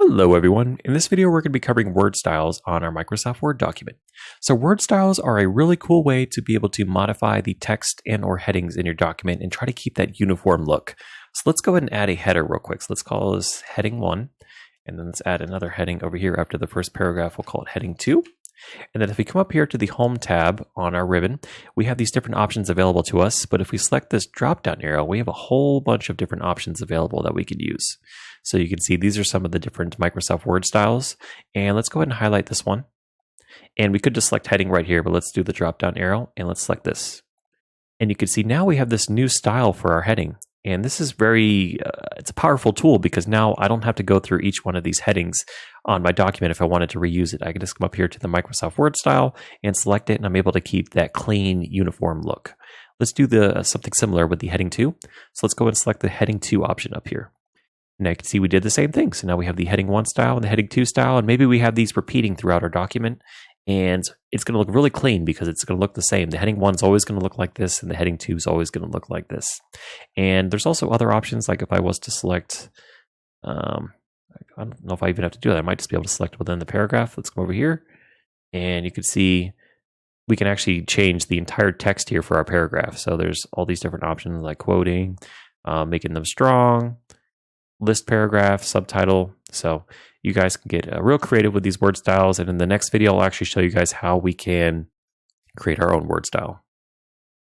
Hello everyone. In this video we're going to be covering word styles on our Microsoft Word document. So word styles are a really cool way to be able to modify the text and or headings in your document and try to keep that uniform look. So let's go ahead and add a header real quick. So let's call this heading 1, and then let's add another heading over here after the first paragraph. We'll call it heading 2. And then if we come up here to the Home tab on our ribbon, we have these different options available to us. But if we select this drop-down arrow, we have a whole bunch of different options available that we could use. So you can see these are some of the different Microsoft Word styles. And let's go ahead and highlight this one. And we could just select heading right here, but let's do the drop-down arrow and let's select this. And you can see now we have this new style for our heading. And this is it's a powerful tool because now I don't have to go through each one of these headings on my document if I wanted to reuse it. I can just come up here to the Microsoft Word style and select it, and I'm able to keep that clean, uniform look. Let's do something similar with the heading 2. So let's go and select the heading 2 option up here. Now you can see we did the same thing. So now we have the heading 1 style and the heading 2 style, and maybe we have these repeating throughout our document. And it's going to look really clean because it's going to look the same. The heading 1 is always going to look like this, and the heading 2 is always going to look like this. And there's also other options, like if I was to select, I don't know if I even have to do that. I might just be able to select within the paragraph. Let's come over here, and you can see we can actually change the entire text here for our paragraph. So there's all these different options like quoting, making them strong, list paragraph, subtitle. So you guys can get real creative with these word styles. And in the next video, I'll actually show you guys how we can create our own word style.